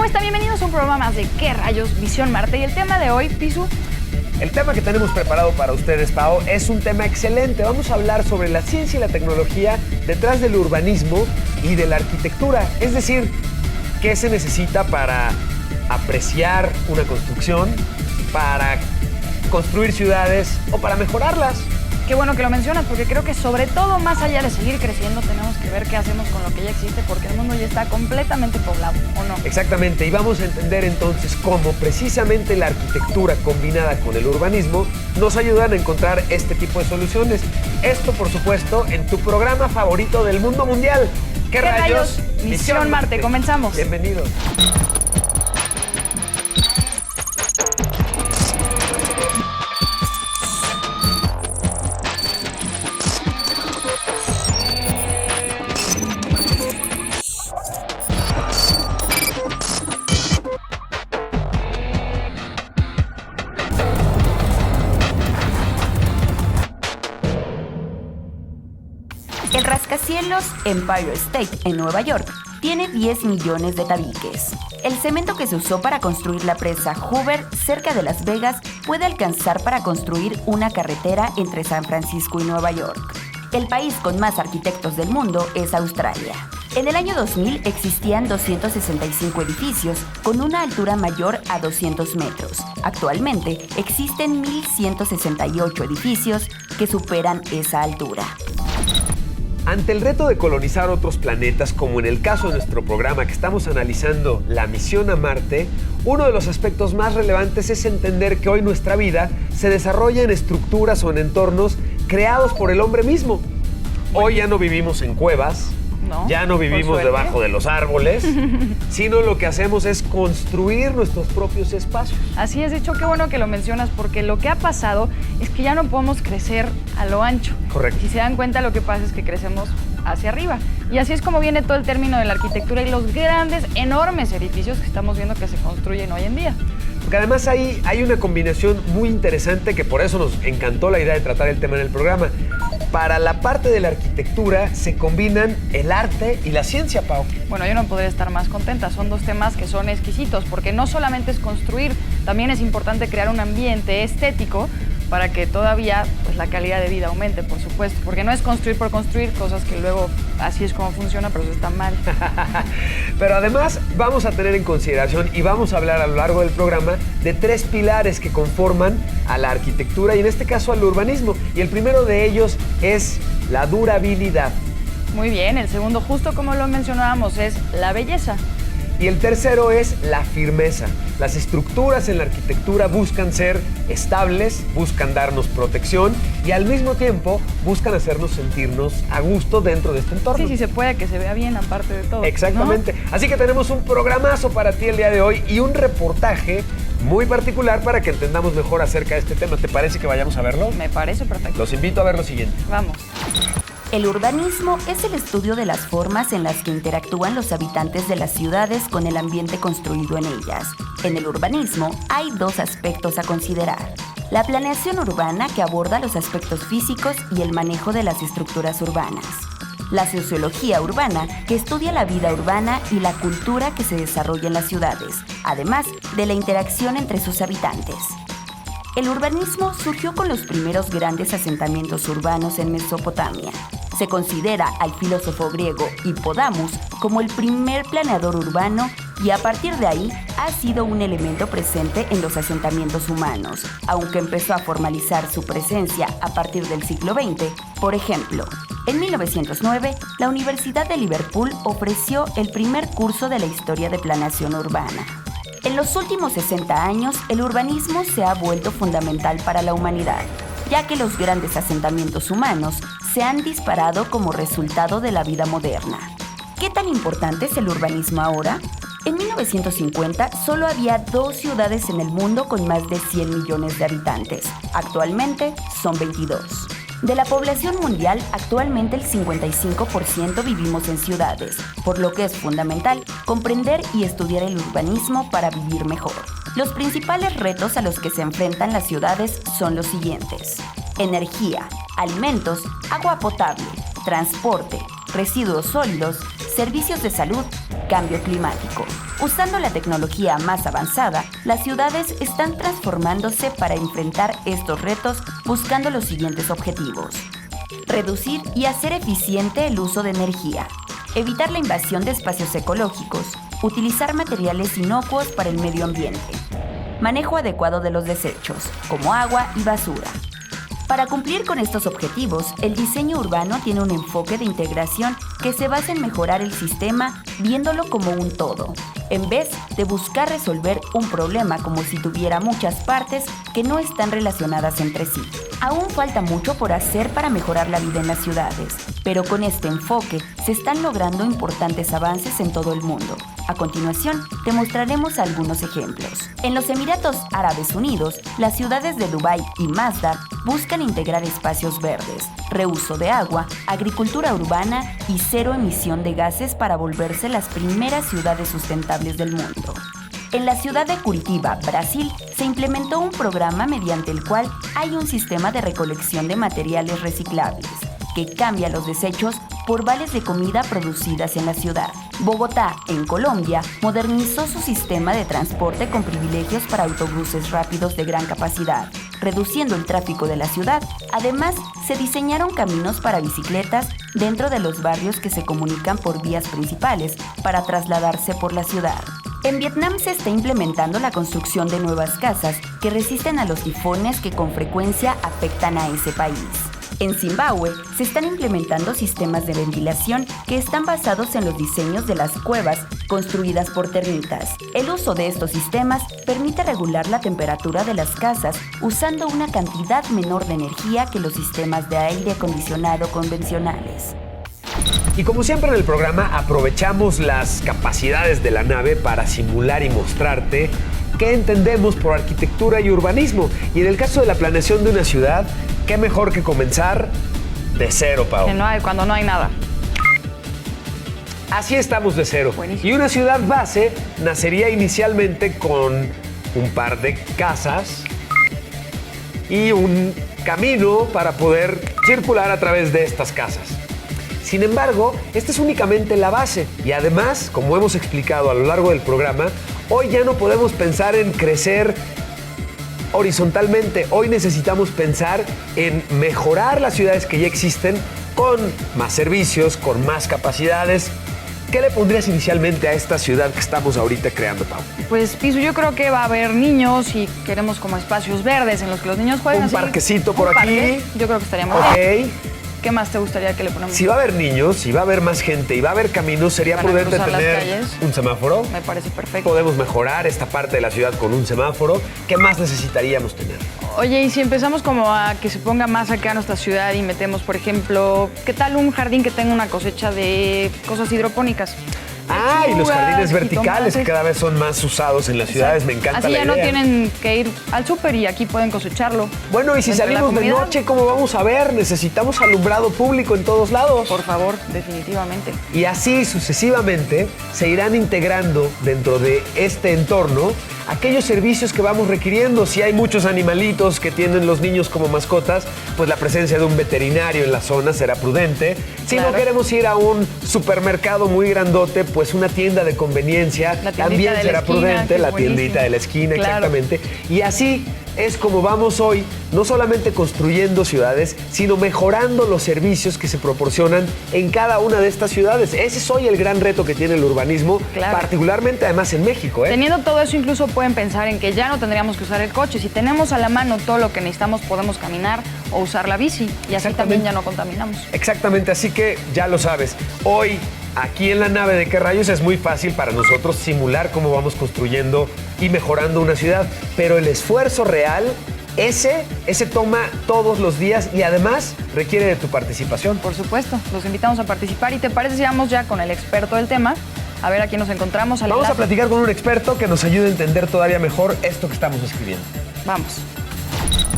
están? Bienvenidos a un programa más de ¿Qué rayos? Visión Marte. Y el tema de hoy, Pisu. El tema que tenemos preparado para ustedes, Pao, es un tema excelente. Vamos a hablar sobre la ciencia y la tecnología detrás del urbanismo y de la arquitectura. Es decir, qué se necesita para apreciar una construcción, para construir ciudades o para mejorarlas. Qué bueno que lo mencionas, porque creo que sobre todo, más allá de seguir creciendo, tenemos que ver qué hacemos con lo que ya existe, porque el mundo ya está completamente poblado, ¿o no? Exactamente, y vamos a entender entonces cómo precisamente la arquitectura combinada con el urbanismo nos ayudan a encontrar este tipo de soluciones. Esto, por supuesto, en tu programa favorito del mundo mundial. ¿Qué rayos? Visión Marte. Comenzamos. Bienvenidos. El rascacielos Empire State en Nueva York tiene 10 millones de tabiques. El cemento que se usó para construir la presa Hoover cerca de Las Vegas puede alcanzar para construir una carretera entre San Francisco y Nueva York. El país con más arquitectos del mundo es Australia. En el año 2000 existían 265 edificios con una altura mayor a 200 metros. Actualmente existen 1.168 edificios que superan esa altura. Ante el reto de colonizar otros planetas, como en el caso de nuestro programa que estamos analizando, la misión a Marte, uno de los aspectos más relevantes es entender que hoy nuestra vida se desarrolla en estructuras o en entornos creados por el hombre mismo. Hoy ya no vivimos en cuevas, ya no vivimos debajo de los árboles, sino lo que hacemos es construir nuestros propios espacios. Así es, de hecho, qué bueno que lo mencionas, porque lo que ha pasado es que ya no podemos crecer a lo ancho. Correcto. Si se dan cuenta, lo que pasa es que crecemos hacia arriba. Y así es como viene todo el término de la arquitectura y los grandes, enormes edificios que estamos viendo que se construyen hoy en día. Porque además ahí hay una combinación muy interesante que por eso nos encantó la idea de tratar el tema en el programa. Para la parte de la arquitectura se combinan el arte y la ciencia, Pau. Bueno, yo no podría estar más contenta. Son dos temas que son exquisitos, porque no solamente es construir, también es importante crear un ambiente estético para que todavía pues, la calidad de vida aumente, por supuesto. Porque no es construir por construir, cosas que luego así es como funciona, pero eso está mal. Pero además vamos a tener en consideración y vamos a hablar a lo largo del programa de 3 pilares que conforman a la arquitectura y en este caso al urbanismo. Y el primero de ellos es la durabilidad. Muy bien, el segundo, justo como lo mencionábamos, es la belleza. Y el tercero es la firmeza. Las estructuras en la arquitectura buscan ser estables, buscan darnos protección y al mismo tiempo buscan hacernos sentirnos a gusto dentro de este entorno. Sí, se puede que se vea bien aparte de todo. Exactamente. ¿No? Así que tenemos un programazo para ti el día de hoy y un reportaje muy particular para que entendamos mejor acerca de este tema. ¿Te parece que vayamos a verlo? Me parece perfecto. Los invito a ver lo siguiente. Vamos. El urbanismo es el estudio de las formas en las que interactúan los habitantes de las ciudades con el ambiente construido en ellas. En el urbanismo hay 2 aspectos a considerar. La planeación urbana, que aborda los aspectos físicos y el manejo de las estructuras urbanas. La sociología urbana, que estudia la vida urbana y la cultura que se desarrolla en las ciudades, además de la interacción entre sus habitantes. El urbanismo surgió con los primeros grandes asentamientos urbanos en Mesopotamia. Se considera al filósofo griego Hippodamus como el primer planeador urbano y a partir de ahí ha sido un elemento presente en los asentamientos humanos, aunque empezó a formalizar su presencia a partir del siglo XX. Por ejemplo, en 1909, la Universidad de Liverpool ofreció el primer curso de la historia de planeación urbana. En los últimos 60 años, el urbanismo se ha vuelto fundamental para la humanidad, ya que los grandes asentamientos humanos se han disparado como resultado de la vida moderna. ¿Qué tan importante es el urbanismo ahora? En 1950 solo había 2 ciudades en el mundo con más de 100 millones de habitantes. Actualmente son 22. De la población mundial, actualmente el 55% vivimos en ciudades, por lo que es fundamental comprender y estudiar el urbanismo para vivir mejor. Los principales retos a los que se enfrentan las ciudades son los siguientes: energía, alimentos, agua potable, transporte, residuos sólidos, servicios de salud, cambio climático. Usando la tecnología más avanzada, las ciudades están transformándose para enfrentar estos retos buscando los siguientes objetivos. Reducir y hacer eficiente el uso de energía. Evitar la invasión de espacios ecológicos. Utilizar materiales inocuos para el medio ambiente. Manejo adecuado de los desechos, como agua y basura. Para cumplir con estos objetivos, el diseño urbano tiene un enfoque de integración que se basa en mejorar el sistema viéndolo como un todo, en vez de buscar resolver un problema como si tuviera muchas partes que no están relacionadas entre sí. Aún falta mucho por hacer para mejorar la vida en las ciudades, pero con este enfoque se están logrando importantes avances en todo el mundo. A continuación, te mostraremos algunos ejemplos. En los Emiratos Árabes Unidos, las ciudades de Dubái y Masdar buscan integrar espacios verdes, reuso de agua, agricultura urbana y cero emisión de gases para volverse las primeras ciudades sustentables del mundo. En la ciudad de Curitiba, Brasil, se implementó un programa mediante el cual hay un sistema de recolección de materiales reciclables que cambia los desechos por vales de comida producidas en la ciudad. Bogotá, en Colombia, modernizó su sistema de transporte con privilegios para autobuses rápidos de gran capacidad, reduciendo el tráfico de la ciudad. Además, se diseñaron caminos para bicicletas dentro de los barrios que se comunican por vías principales para trasladarse por la ciudad. En Vietnam se está implementando la construcción de nuevas casas que resisten a los tifones que con frecuencia afectan a ese país. En Zimbabue se están implementando sistemas de ventilación que están basados en los diseños de las cuevas construidas por termitas. El uso de estos sistemas permite regular la temperatura de las casas usando una cantidad menor de energía que los sistemas de aire acondicionado convencionales. Y como siempre en el programa, aprovechamos las capacidades de la nave para simular y mostrarte qué entendemos por arquitectura y urbanismo. Y en el caso de la planeación de una ciudad, qué mejor que comenzar de cero, Pau. Que no hay, cuando no hay nada. Así estamos de cero. Buenísimo. Y una ciudad base nacería inicialmente con un par de casas y un camino para poder circular a través de estas casas. Sin embargo, esta es únicamente la base y además, como hemos explicado a lo largo del programa, hoy ya no podemos pensar en crecer horizontalmente. Hoy necesitamos pensar en mejorar las ciudades que ya existen con más servicios, con más capacidades. ¿Qué le pondrías inicialmente a esta ciudad que estamos ahorita creando, Pau? Pues, Pisu, yo creo que va a haber niños y queremos como espacios verdes en los que los niños jueguen. Un así, parquecito por aquí. Parque, yo creo que estaría muy bien. ¿Qué más te gustaría que le ponemos? Si va a haber niños, si va a haber más gente y va a haber caminos, sería Para prudente cruzar las tener calles. un semáforo. Me parece perfecto. Podemos mejorar esta parte de la ciudad con un semáforo. ¿Qué más necesitaríamos tener? Oye, y si empezamos como a que se ponga más acá nuestra ciudad y metemos, por ejemplo, ¿qué tal un jardín que tenga una cosecha de cosas hidropónicas? Y los jardines verticales que jitomates. cada vez son más usados en las ciudades. Me encanta Así la ya idea. no tienen que ir al súper y aquí pueden cosecharlo. Bueno, y si Entre la salimos de comunidad. noche, ¿cómo vamos a ver? Necesitamos alumbrado público en todos lados. Por favor, definitivamente. Y así sucesivamente se irán integrando dentro de este entorno aquellos servicios que vamos requiriendo. Si hay muchos animalitos que tienen los niños como mascotas, pues la presencia de un veterinario en la zona será prudente. Si Claro. no queremos ir a un supermercado muy grandote, pues una tienda de conveniencia La tiendita también de la será esquina, prudente. que La es buenísimo. tiendita de la esquina, Claro. exactamente. Y así es como vamos hoy, no solamente construyendo ciudades, sino mejorando los servicios que se proporcionan en cada una de estas ciudades. Ese es hoy el gran reto que tiene el urbanismo, Claro. particularmente además en México, ¿eh? Teniendo todo eso, incluso pueden pensar en que ya no tendríamos que usar el coche. Si tenemos a la mano todo lo que necesitamos, podemos caminar o usar la bici. Y así también ya no contaminamos. Exactamente, así que ya lo sabes. Hoy, aquí en la nave de ¿Qué rayos? Es muy fácil para nosotros simular cómo vamos construyendo y mejorando una ciudad, pero el esfuerzo real, ese toma todos los días y además requiere de tu participación. Por supuesto, los invitamos a participar. ¿Y te parece si vamos ya con el experto del tema? A ver, aquí nos encontramos. Al Vamos a enlace. platicar con un experto que nos ayude a entender todavía mejor esto que estamos escribiendo. Vamos.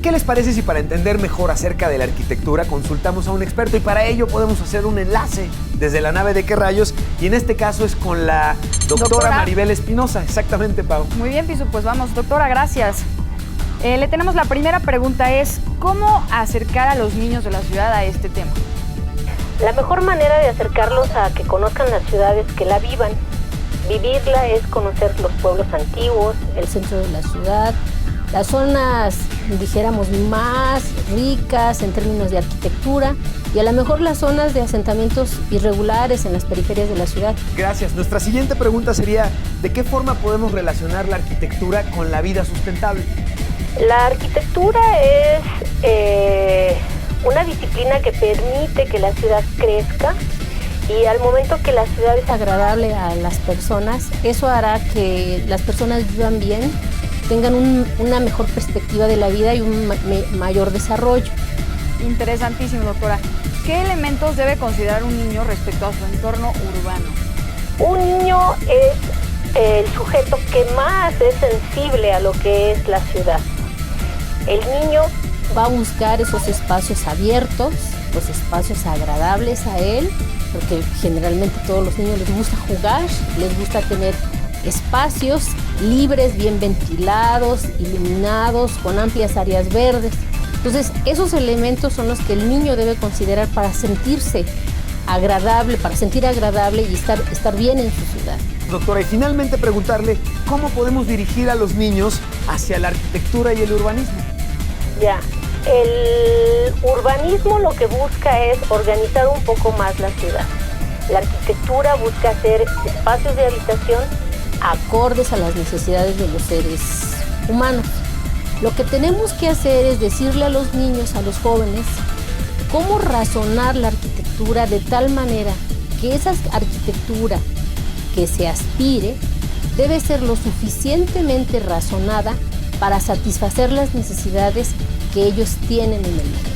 ¿Qué les parece si para entender mejor acerca de la arquitectura consultamos a un experto? Y para ello podemos hacer un enlace desde la nave de ¿Qué rayos? Y en este caso es con la doctora Maribel Espinosa. Exactamente, Pau. Muy bien, Pisu, pues vamos. Doctora, gracias. Le tenemos la primera pregunta es, ¿cómo acercar a los niños de la ciudad a este tema? La mejor manera de acercarlos a que conozcan las ciudades, que la vivan, vivirla es conocer los pueblos antiguos, el centro de la ciudad, las zonas, dijéramos, más ricas en términos de arquitectura y a lo mejor las zonas de asentamientos irregulares en las periferias de la ciudad. Gracias. Nuestra siguiente pregunta sería, ¿de qué forma podemos relacionar la arquitectura con la vida sustentable? La arquitectura es una disciplina que permite que la ciudad crezca y al momento que la ciudad es agradable a las personas, eso hará que las personas vivan bien, tengan una mejor perspectiva de la vida y un mayor desarrollo. Interesantísimo, doctora. ¿Qué elementos debe considerar un niño respecto a su entorno urbano? Un niño es el sujeto que más es sensible a lo que es la ciudad. El niño va a buscar esos espacios abiertos, los espacios agradables a él, porque generalmente a todos los niños les gusta jugar, les gusta tener espacios libres, bien ventilados, iluminados, con amplias áreas verdes. Entonces, esos elementos son los que el niño debe considerar para sentirse agradable, para sentir agradable y estar bien en su ciudad. Doctora, y finalmente preguntarle, ¿cómo podemos dirigir a los niños hacia la arquitectura y el urbanismo? Ya, el urbanismo lo que busca es organizar un poco más la ciudad. La arquitectura busca hacer espacios de habitación acordes a las necesidades de los seres humanos. Lo que tenemos que hacer es decirle a los niños, a los jóvenes, cómo razonar la arquitectura de tal manera que esa arquitectura que se aspire debe ser lo suficientemente razonada para satisfacer las necesidades que ellos tienen en el mundo.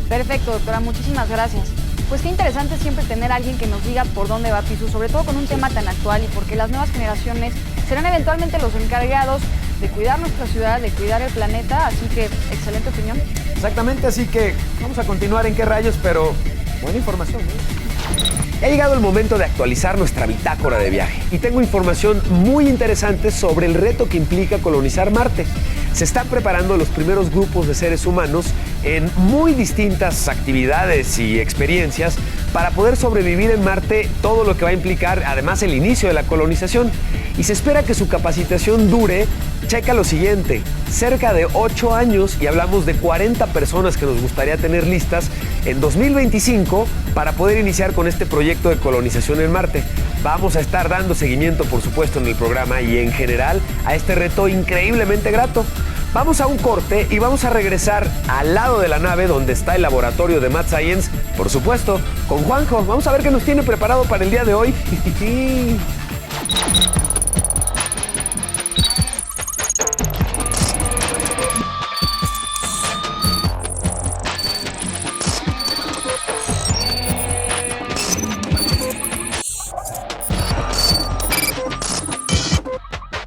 Perfecto, doctora, muchísimas gracias. Pues qué interesante siempre tener a alguien que nos diga por dónde va Pisu, sobre todo con un tema tan actual y porque las nuevas generaciones serán eventualmente los encargados de cuidar nuestra ciudad, de cuidar el planeta, así que excelente opinión. Exactamente, así que vamos a continuar en qué rayos, pero buena información, ¿eh? Ha llegado el momento de actualizar nuestra bitácora de viaje y tengo información muy interesante sobre el reto que implica colonizar Marte. Se están preparando los primeros grupos de seres humanos en muy distintas actividades y experiencias para poder sobrevivir en Marte, todo lo que va a implicar además el inicio de la colonización. Y se espera que su capacitación dure, checa lo siguiente, cerca de 8 años y hablamos de 40 personas que nos gustaría tener listas en 2025 para poder iniciar con este proyecto de colonización en Marte. Vamos a estar dando seguimiento, por supuesto, en el programa y en general a este reto increíblemente grato. Vamos a un corte y vamos a regresar al lado de la nave donde está el laboratorio de Mad Science, por supuesto, con Juanjo. Vamos a ver qué nos tiene preparado para el día de hoy.